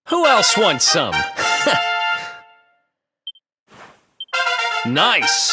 Who else wants some? Nice!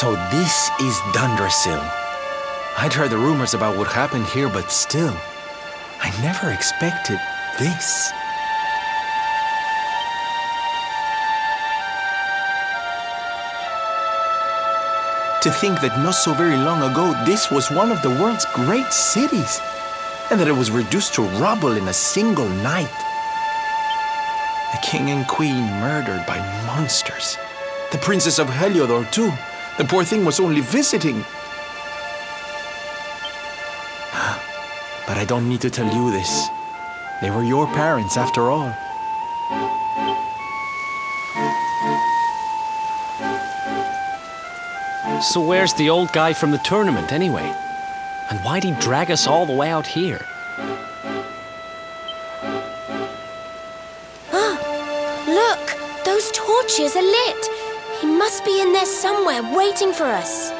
So this is Dundrasil. I'd heard the rumors about what happened here, but still, I never expected this. To think that not so very long ago, this was one of the world's great cities, and that it was reduced to rubble in a single night. The king and queen murdered by monsters. The princess of Heliodor, too. The poor thing was only visiting. But I don't need to tell you this. They were your parents, after all. So where's the old guy from the tournament, anyway? And why'd he drag us all the way out here? Look! Those torches are lit! He must be in there somewhere, waiting for us.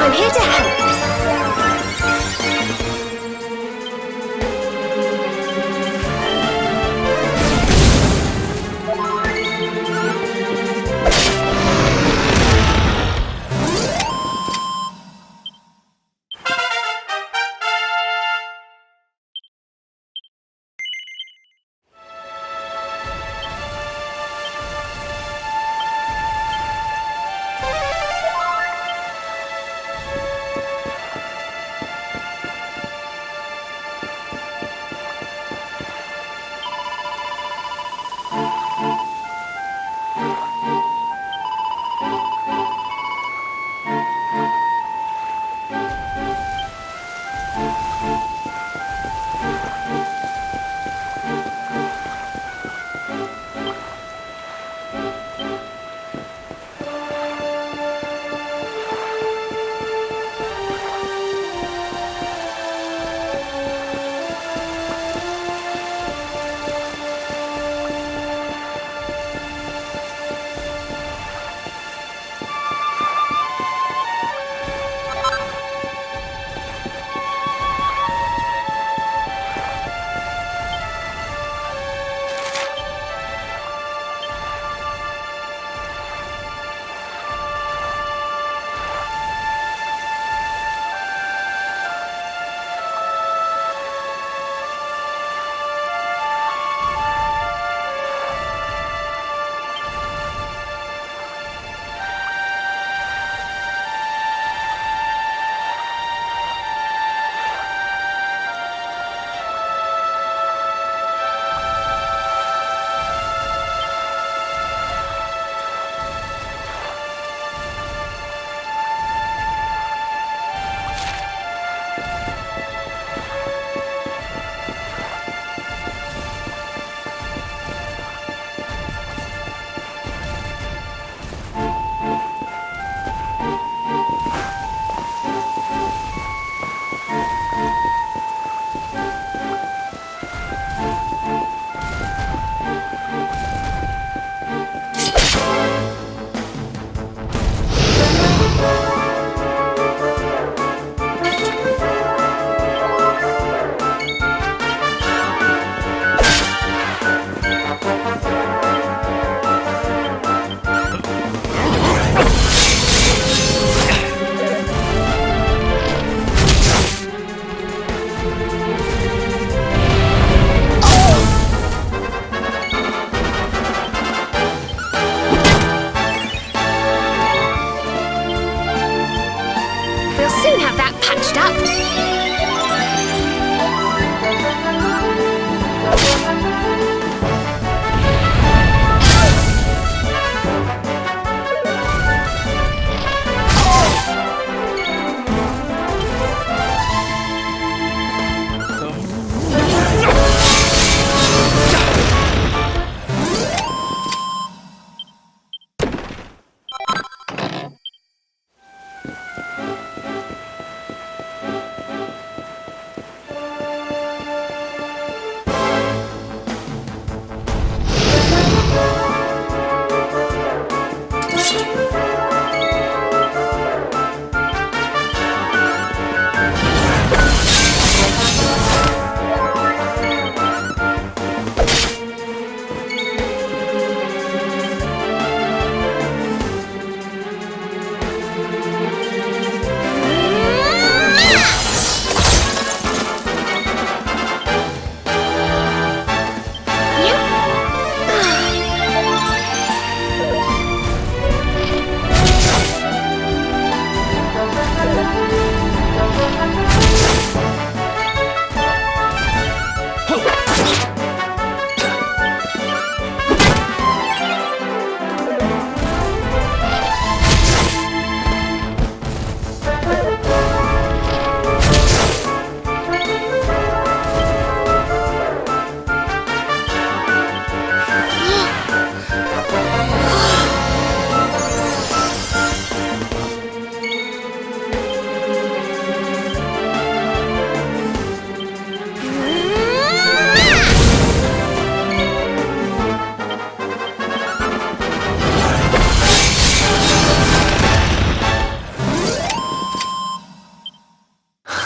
I'm here to help.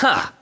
Ha!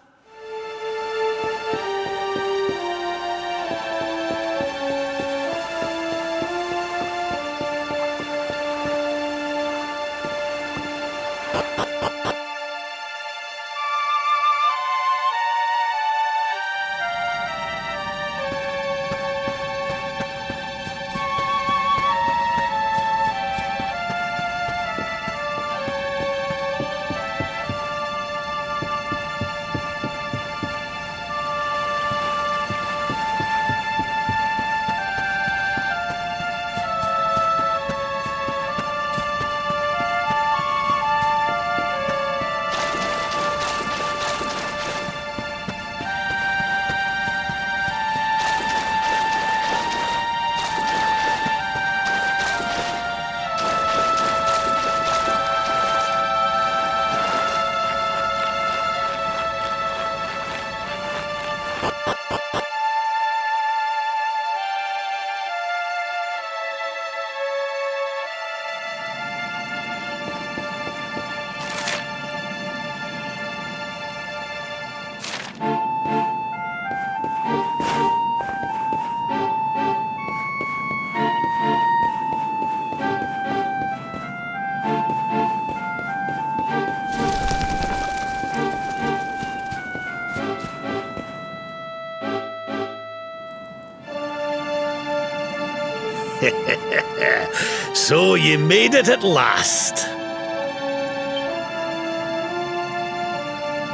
So you made it at last.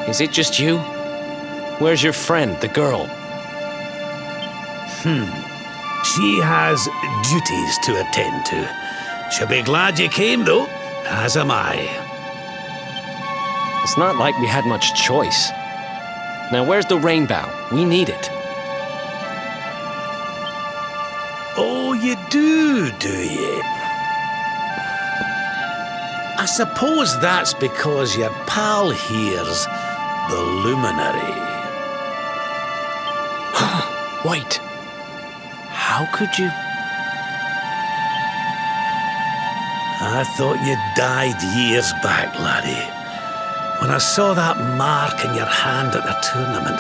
Is it just you? Where's your friend, the girl? She has duties to attend to. She'll be glad you came, though, as am I. It's not like we had much choice. Now, where's the rainbow? We need it. Oh, you do you? I suppose that's because your pal here's the luminary. Wait. How could you? I thought you died years back, laddie. When I saw that mark in your hand at the tournament,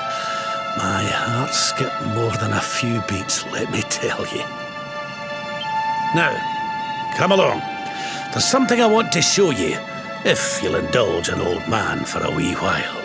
my heart skipped more than a few beats, let me tell you. Now, come along. There's something I want to show you, if you'll indulge an old man for a wee while.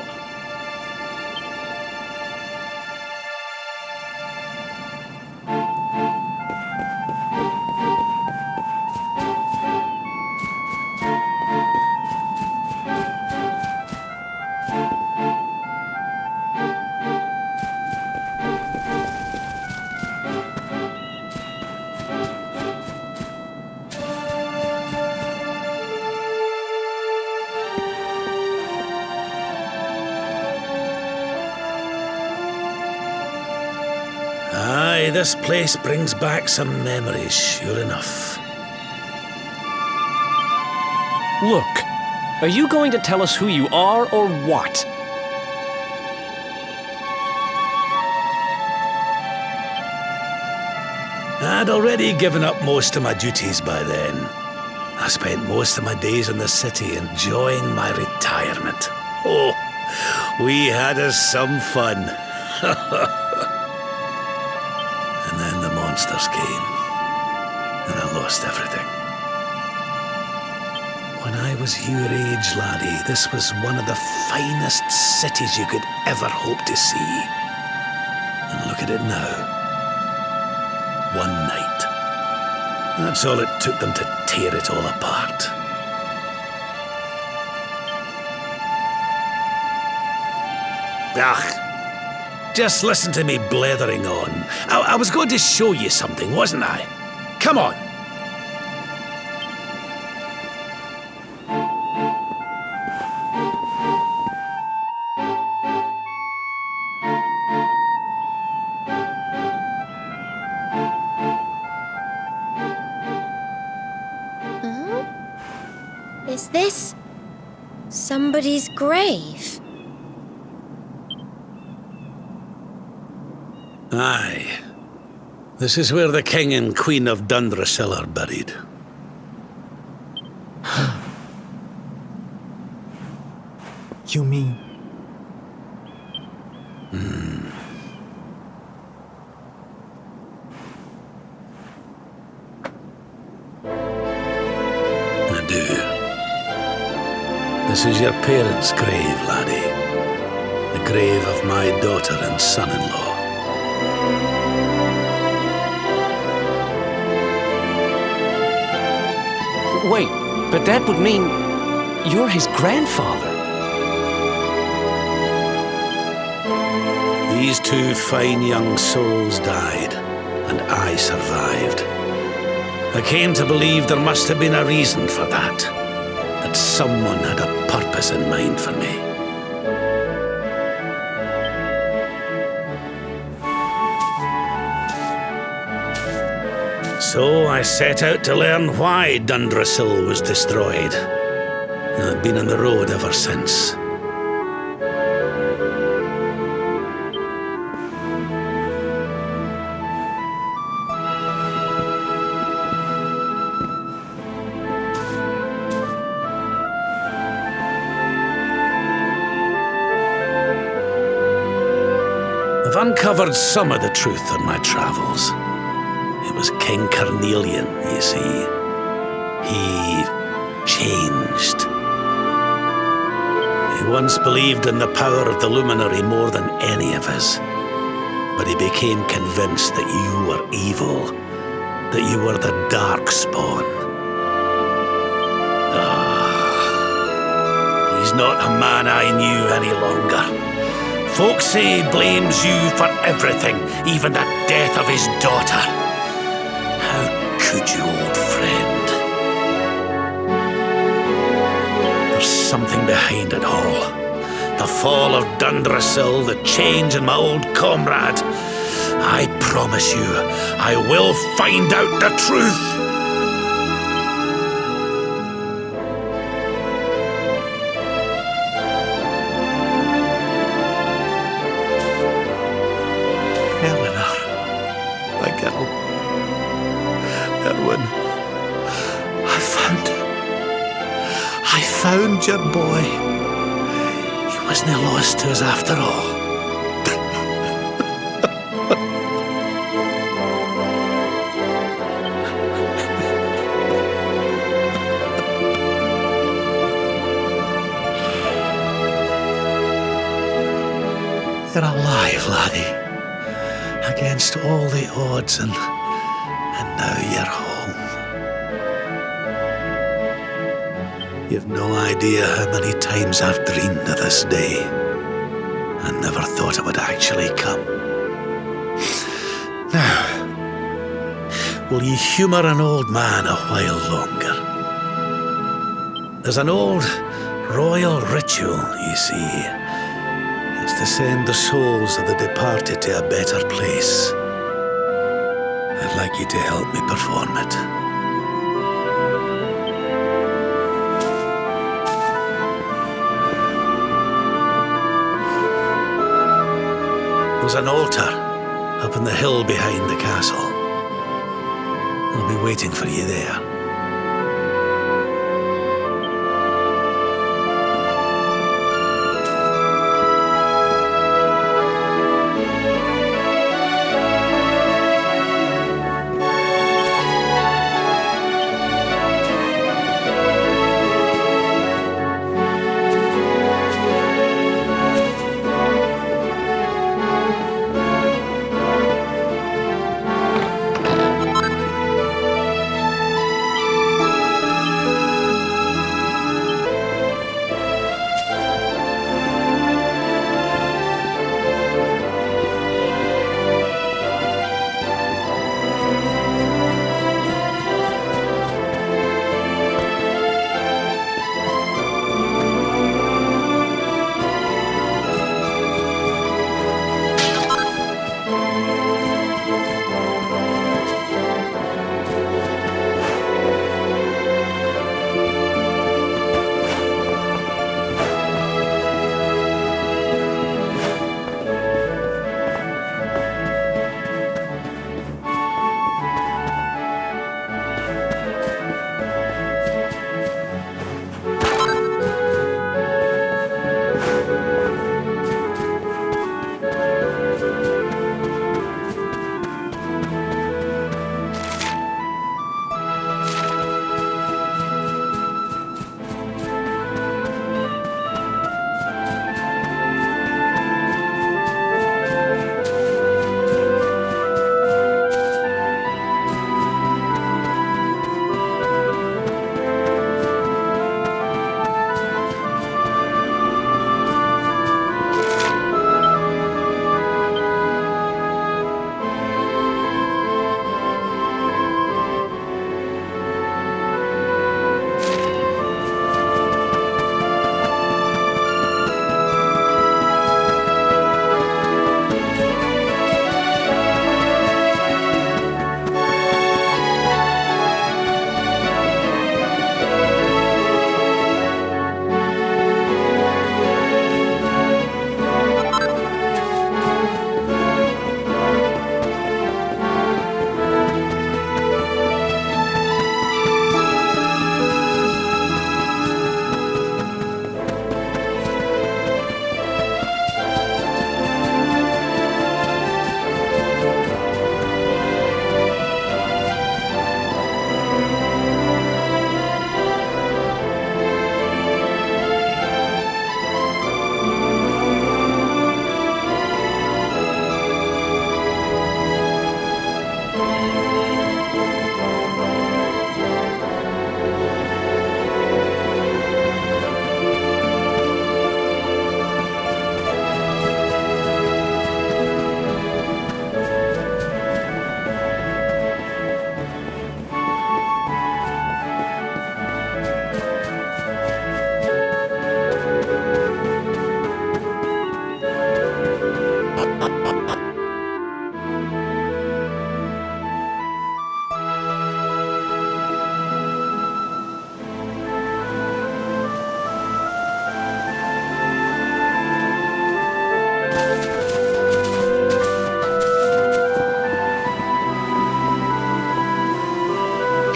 Aye, this place brings back some memories, sure enough. Look. Are you going to tell us who you are or what? I'd already given up most of my duties by then. I spent most of my days in the city enjoying my retirement. Oh, we had us some fun. And then the monsters came, and I lost everything. When I was your age, laddie, this was one of the finest cities you could ever hope to see. And look at it now. One night. That's all it took them to tear it all apart. Just listen to me blethering on. I was going to show you something, wasn't I? Come on. Is this somebody's grave? Aye. This is where the King and Queen of Dundrasil are buried. You mean This is your parents' grave, laddie. The grave of my daughter and son-in-law. Wait, but that would mean you're his grandfather. These two fine young souls died, and I survived. I came to believe there must have been a reason for that someone had a purpose in mind for me. So I set out to learn why Dundrasil was destroyed. And I've been on the road ever since. I've uncovered some of the truth on my travels. It was King Carnelian, you see. He changed. He once believed in the power of the luminary more than any of us. But he became convinced that you were evil, that you were the Darkspawn. He's not a man I knew any longer. Folks say he blames you for everything, even the death of his daughter. How could you, old friend? There's something behind it all. The fall of Dundrasil, the change in my old comrade. I promise you, I will find out the truth. Erwin, I found your boy. He wasn't lost to us after all. You're alive, laddie. Against all the odds, and now you're home. You've no idea how many times I've dreamed of this day. I never thought it would actually come. Now, will you humour an old man a while longer? There's an old royal ritual, you see. It's to send the souls of the departed to a better place. I'd like you to help me perform it. There's an altar up on the hill behind the castle. I'll be waiting for you there.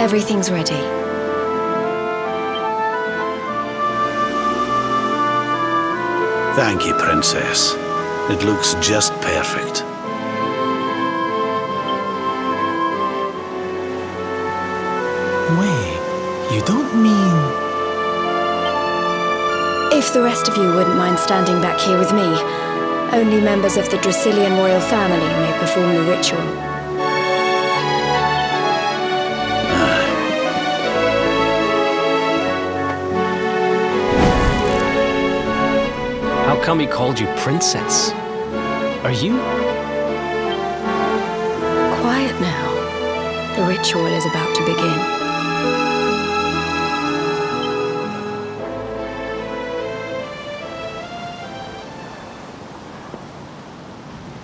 Everything's ready. Thank you, Princess. It looks just perfect. Wait, you don't mean... If the rest of you wouldn't mind standing back here with me, only members of the Dracilian royal family may perform the ritual. How come he called you princess? Are you? Quiet now. The ritual is about to begin.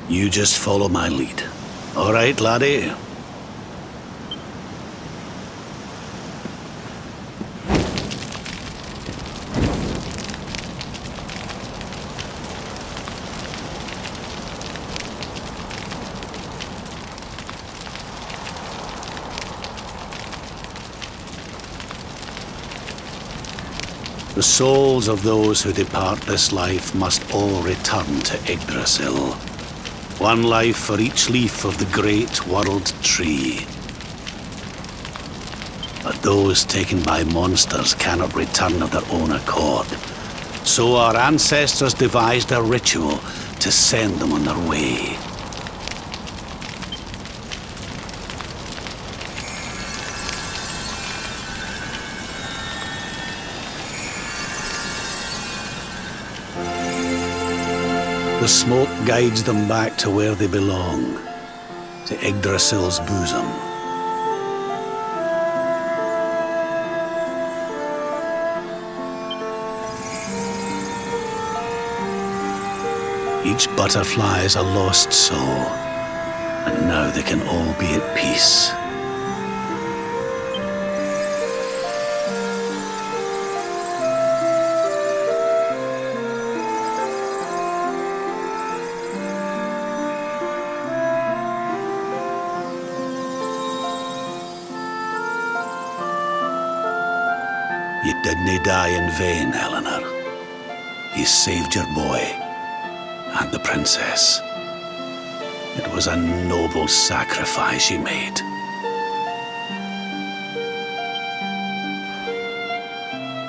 You just follow my lead. All right, laddie? The souls of those who depart this life must all return to Yggdrasil. One life for each leaf of the great world tree. But those taken by monsters cannot return of their own accord. So our ancestors devised a ritual to send them on their way. The smoke guides them back to where they belong, to Yggdrasil's bosom. Each butterfly is a lost soul, and now they can all be at peace. You didn't die in vain, Eleanor. You saved your boy and the princess. It was a noble sacrifice you made.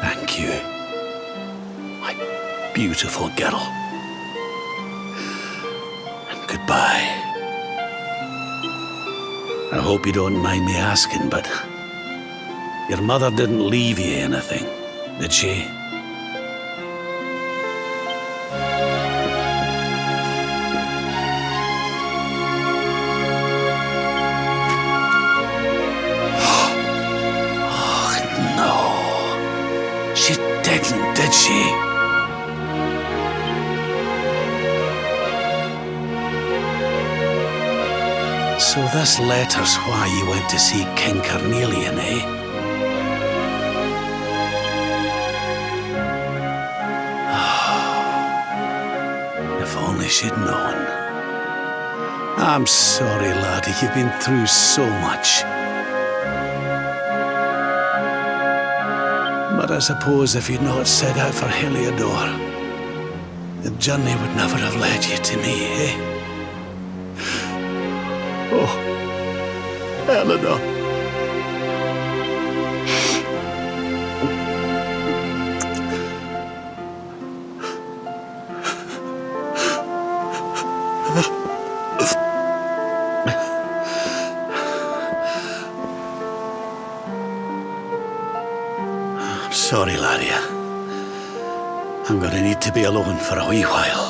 Thank you, my beautiful girl. And goodbye. I hope you don't mind me asking, but your mother didn't leave you anything, did she? Oh, no. She didn't, did she? So this letter's why you went to see King Carnelian, eh? If only she'd known. I'm sorry, laddie, you've been through so much. But I suppose if you'd not set out for Heliodor, the journey would never have led you to me, eh? Oh, Eleanor. I'm sorry, laddie. I'm going to need to be alone for a wee while.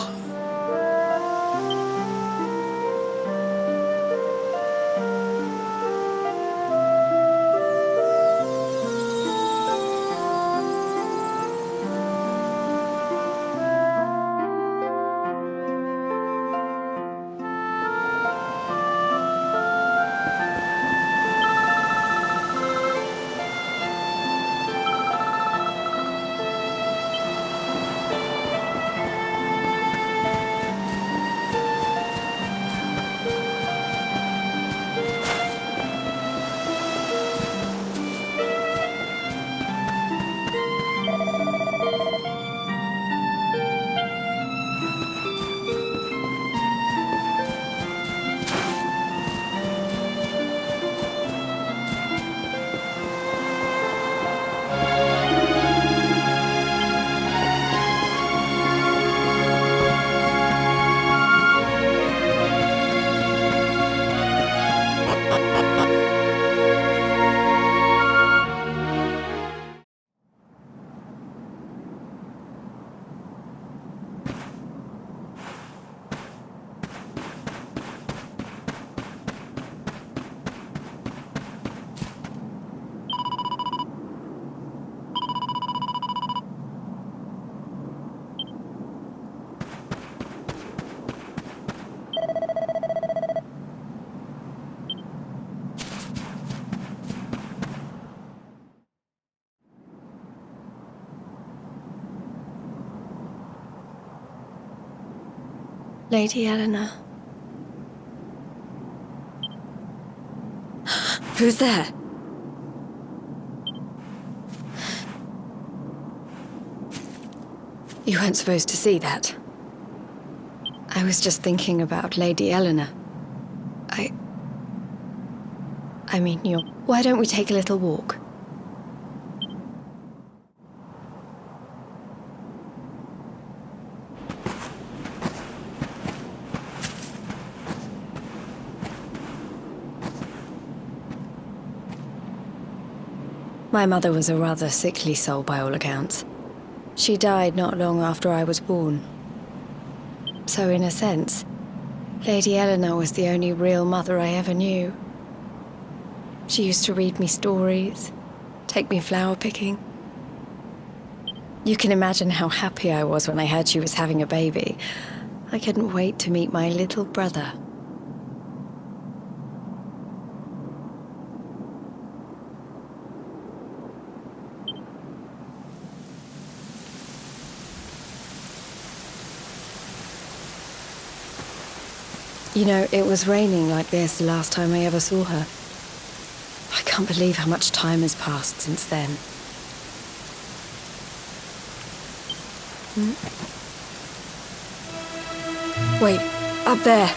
Lady Eleanor. Who's there? You weren't supposed to see that. I was just thinking about Lady Eleanor. I mean, you. Why don't we take a little walk? My mother was a rather sickly soul by all accounts. She died not long after I was born. So in a sense, Lady Eleanor was the only real mother I ever knew. She used to read me stories, take me flower picking. You can imagine how happy I was when I heard she was having a baby. I couldn't wait to meet my little brother. You know, it was raining like this the last time I ever saw her. I can't believe how much time has passed since then. Wait, up there.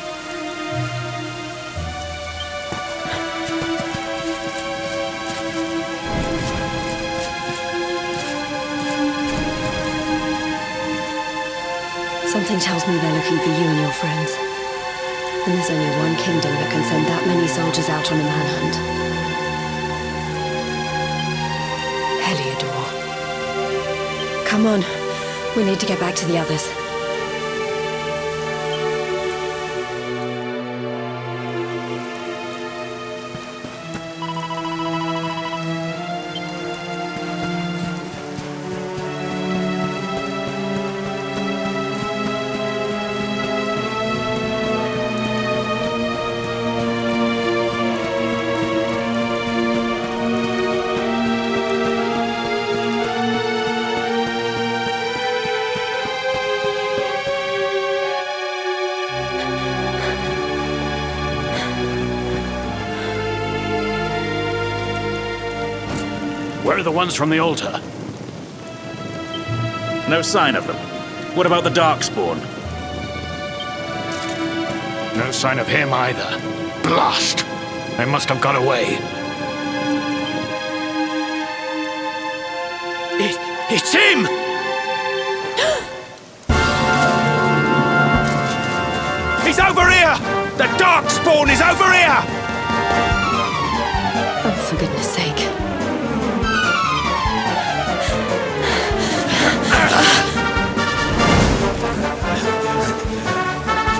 Something tells me they're looking for you and your friends. And there's only one kingdom that can send that many soldiers out on a manhunt. Heliodor. Come on. We need to get back to the others. Where are the ones from the altar? No sign of them. What about the Darkspawn? No sign of him either. Blast! They must have got away. It's him! He's over here! The Darkspawn is over here! Oh, for goodness sake.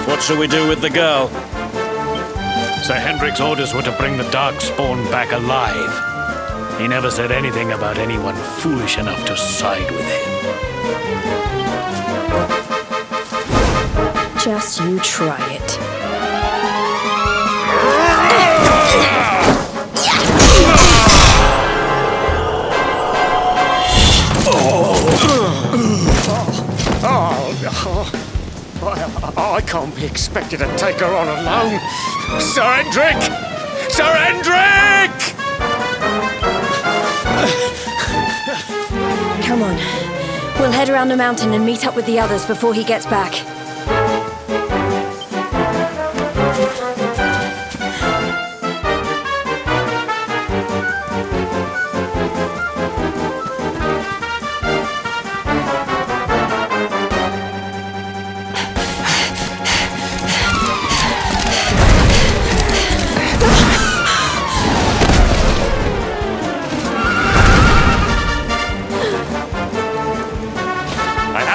What shall we do with the girl? Sir Hendrik's orders were to bring the Darkspawn back alive. He never said anything about anyone foolish enough to side with him. Just you try it. I can't be expected to take her on alone. Sir Hendrik! Sir Hendrik! Come on. We'll head around the mountain and meet up with the others before he gets back.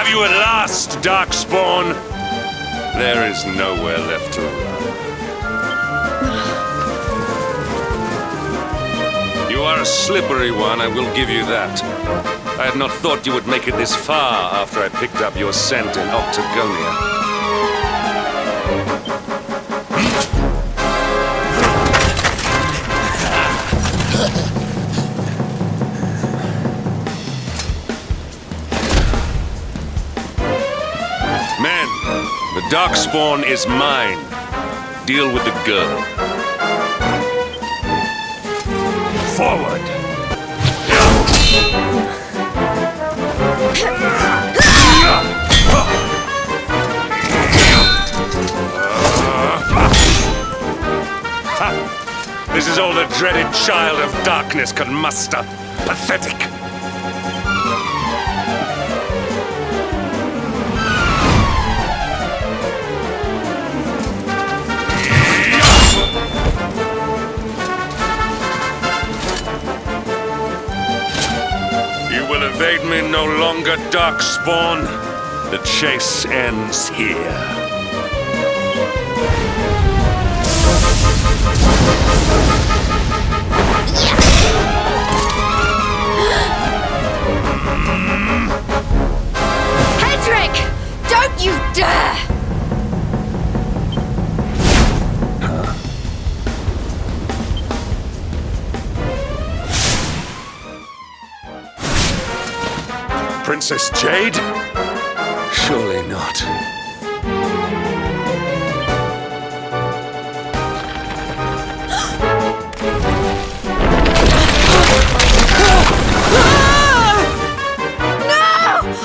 You at last, Darkspawn! There is nowhere left to run. You are a slippery one, I will give you that. I had not thought you would make it this far after I picked up your scent in Octagonia. The Darkspawn is mine. Deal with the girl. Forward! This is all the dreaded child of darkness can muster. Pathetic! You will evade me no longer, Darkspawn. The chase ends here. Hendrik! Don't you dare! Princess Jade? Surely not.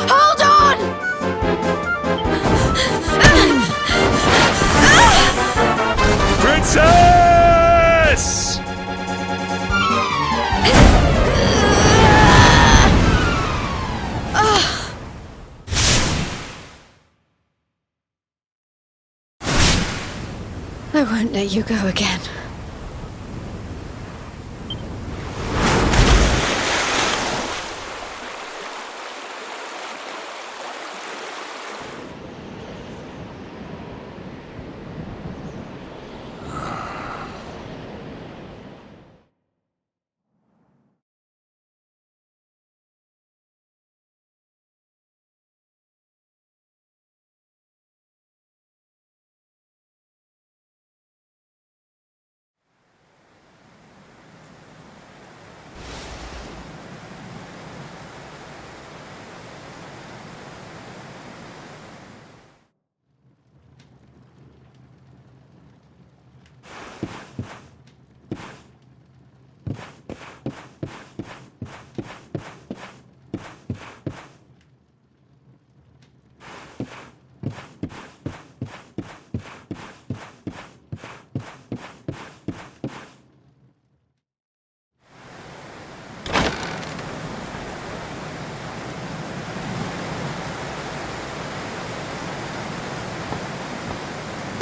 Hold on! Princess! I won't let you go again.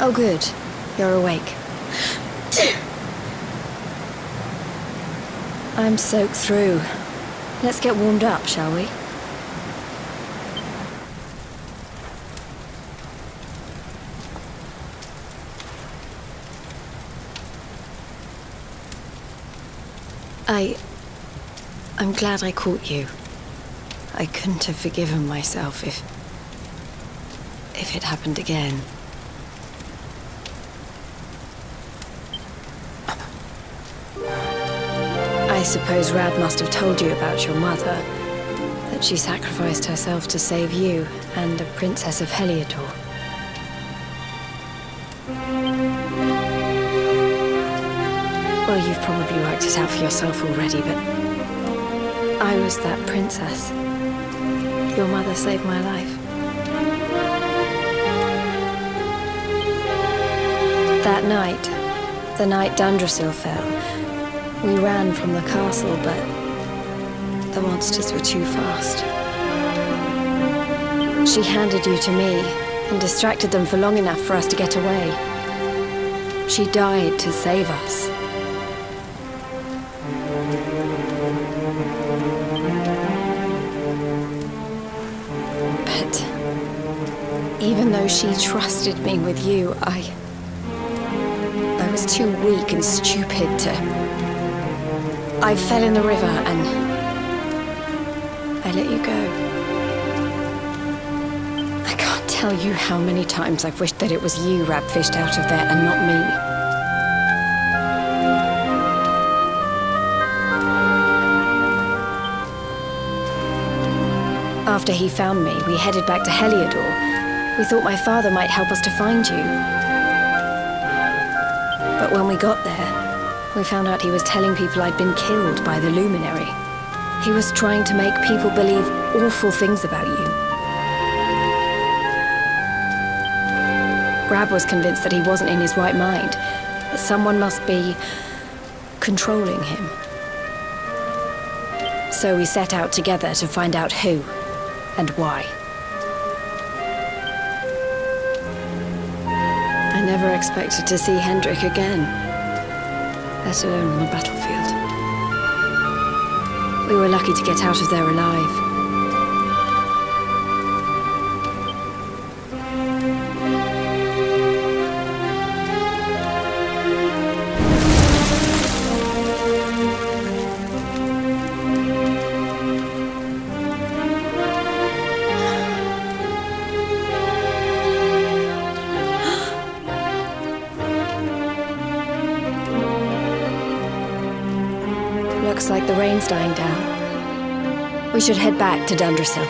Oh, good. You're awake. I'm soaked through. Let's get warmed up, shall we? I'm glad I caught you. I couldn't have forgiven myself if it happened again. I suppose Rad must have told you about your mother, that she sacrificed herself to save you and the Princess of Heliodor. Well, you've probably worked it out for yourself already, but I was that princess. Your mother saved my life. That night, the night Dundrasil fell, we ran from the castle, but the monsters were too fast. She handed you to me and distracted them for long enough for us to get away. She died to save us. But even though she trusted me with you, I was too weak and stupid to... I fell in the river and I let you go. I can't tell you how many times I've wished that it was you Rab fished out of there and not me. After he found me, we headed back to Heliodor, We thought my father might help us to find you. But when we got there, we found out he was telling people I'd been killed by the Luminary. He was trying to make people believe awful things about you. Grab was convinced that he wasn't in his right mind, that someone must be controlling him. So we set out together to find out who and why. I never expected to see Hendrik again, let alone on the battlefield. We were lucky to get out of there alive. Looks like the rain's dying down. We should head back to Dundrasil.